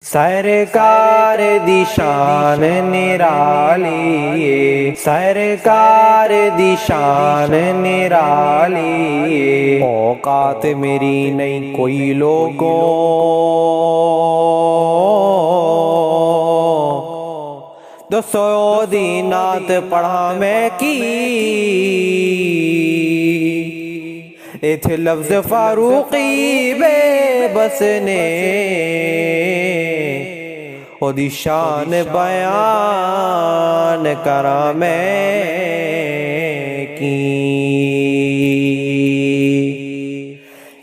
सरकार दी शान निराली, सरकार दी शान निराली। औकात मेरी नहीं कोई लोगों, दसो दी नात पढ़ा मैं की। इथे लफ्ज़ फारूकी बेबस ने ओदी शान बयान करा मैं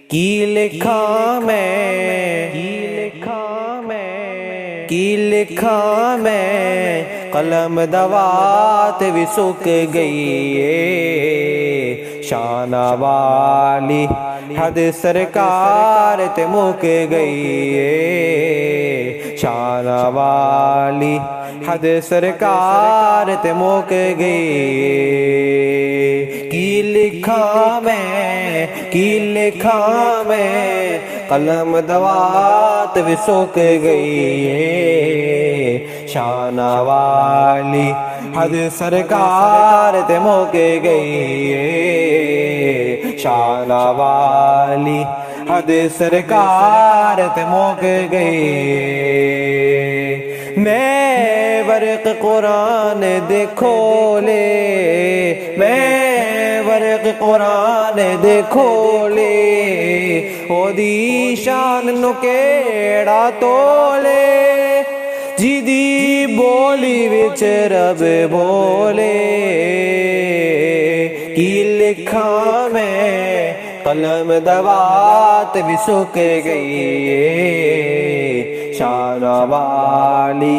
की लिखा मैं, की लिखा मैं। कलम दवात भी सुक गई है, शाना वाली हद सरकार ते मुक गई है, शाना वाली हद सरकार ते मुक गई है। की लिखा मैं, की लिखा मैं। कलम दवात भी सुक गई है, शाना वाली हद सरकार ते मुक गई है, शाना वाली हद सरकार ते मुक गई है। मैं वर्क कुरान देखो ले, मैं वर्क कुरान देखो ले। ओदी शान नु केड़ा तोले, जिदी बोली विच रब बोले। की लिखा मैं, कलम दवात भी सुक गई है, शाना वाली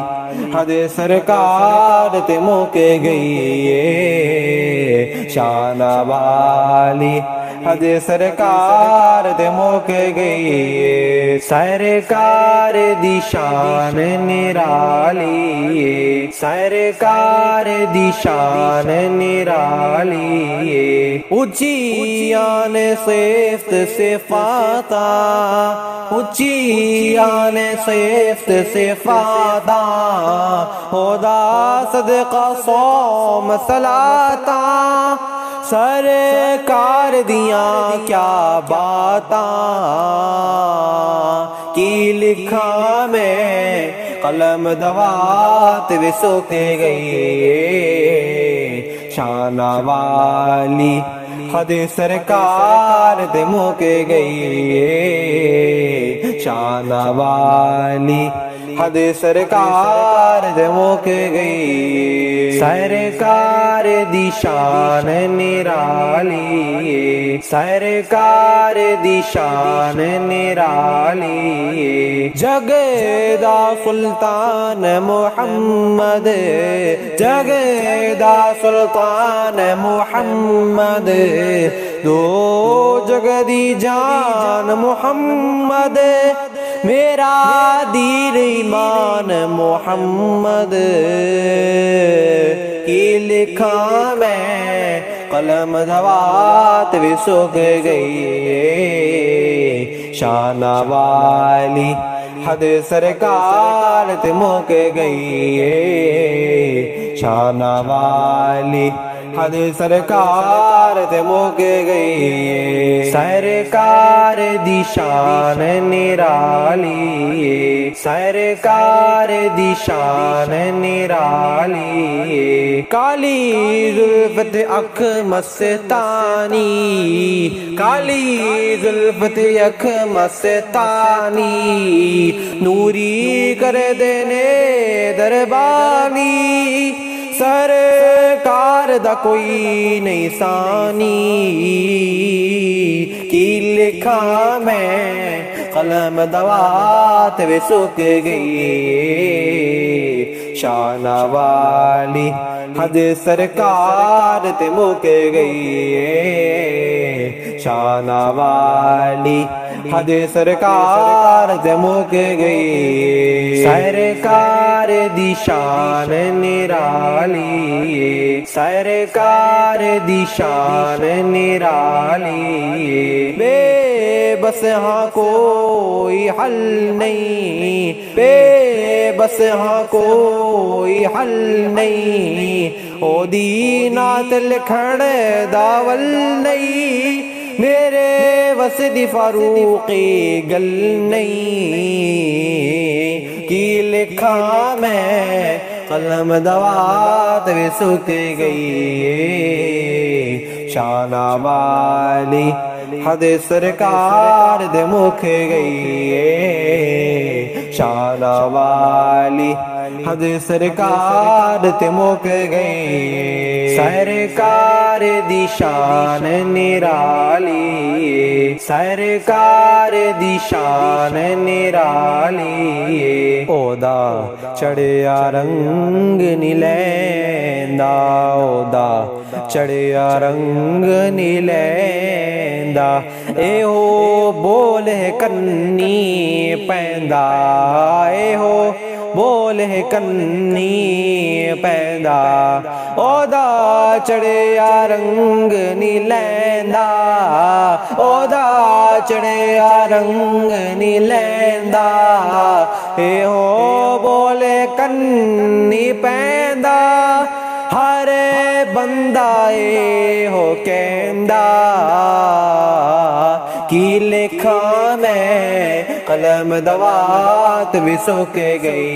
हद सरकार ते मुक गई है, शाना वाली हद सरकार ते मुक गई है। सरकार दी शान निराली, सरकार दी शान निराली। ऊंची आन सिफ्त सिफाता, ऊंची आन सिफ्त सिफाता। खुदा सदका सौम सलाता, सरकार दिया क्या बाता। की लिखा मैं, कलम दवात भी सुक गई है, शाना वाली हद सरकार ते मुक गई है, शाना वाली हद सरकार ते मुक गई। सरकार दी शान निराली, सरकार दी शान निराली। जग दा सुल्तान मुहम्मद, जग दा सुल्तान मुहम्मद। दो जग दी जान मुहम्मद, मेरा दीन ईमान मुहम्मद। की लिखा मैं, कलम दवात भी सुक गई है, शाना वाली हद सरकार ते मुक गई है, शाना वाली हद सरकार ते मुक गई है। सरकार दी शान निराली, सरकार दी शान निराली। काली जुल्फत अख मस्तानी, काली जुल्फत अख मस्तानी। नूरी कर देने दरबानी, सरकार दा कोई नहीं सानी। की लिखा मैं, कलम दवात भी सुक गई है, शाना वाली हद सरकार ते मुक गई है, शाना वाली हद सरकार ते मुक गई। सरकार दी शान निराली, सरकार दी शान निराली। बेबस हाँ कोई हल नहीं, बेबस हाँ कोई हल नहीं। ओ दीनात लिखण दावल नहीं, मेरे वस दी फारूकी गल नहीं। की लिखा मैं कलम दवात भी सुख गई, शाना वाली हद सरकार दे मुख गई, शाना वाली हद सरकार ते मुक गई। सरकार दी शान निराली, सरकार दी शान निराली। ओदा चढ़िया रंग नी लैंदा, ओदा चढ़िया रंग नी लैंदा। एहो बोल कन्नी पैंदा, एहो बोल कन्नी पैदा। ओदा चढ़िया रंग नी लैंदा, ओदा चढ़िया रंग नी लैंदा। एहो बोल कन्नी पैदा, हर बंदा एहो कहंदा। की लिखा मैं कलम दवात भी सुख गई,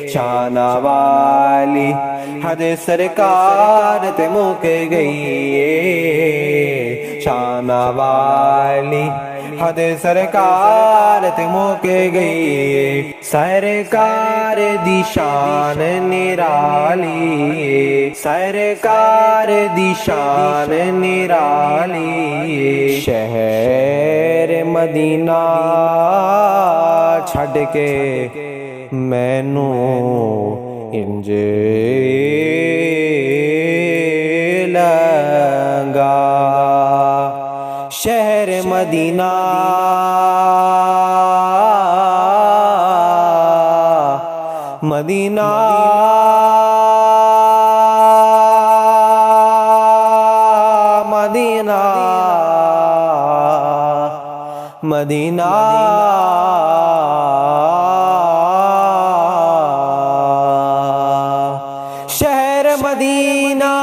शाना वाली हद सरकार ते मुक गई, शाना वाली हद सरकार ते मुक गई। सरकार दी शान निराली, सरकार दी शान निराली। शहर मदीना छड़ के मैनू इंज लगा, शहर मदीना मदीना मदीना मदीना शहर मदीना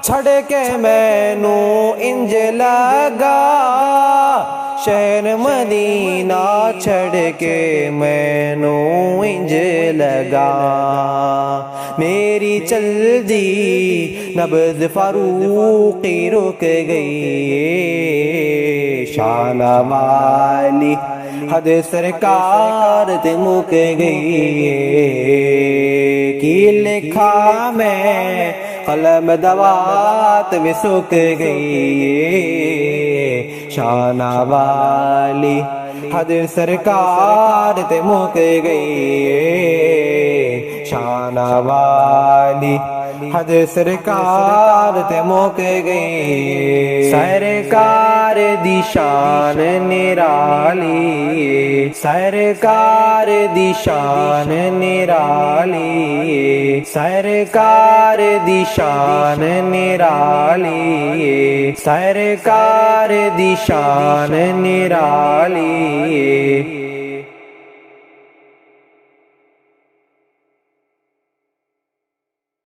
छड़ के मैनू इंज लगा, शहर मदीना छड़ के मैनू इंज लगा। मेरी चलदी नब्ज़ फारूकी रुक गई, शाना वाली हद सरकार ते मुक गई। की लिखा मैं कलम दवात भी सुख गई, शाना वाली हद सरकार ते मुक गई, शाना वाली हद सरकार ते मुक गई। सरकार दी शान निराली, सरकार दी शान निराली, सरकार दी शान निराली, सरकार दी शान निराली।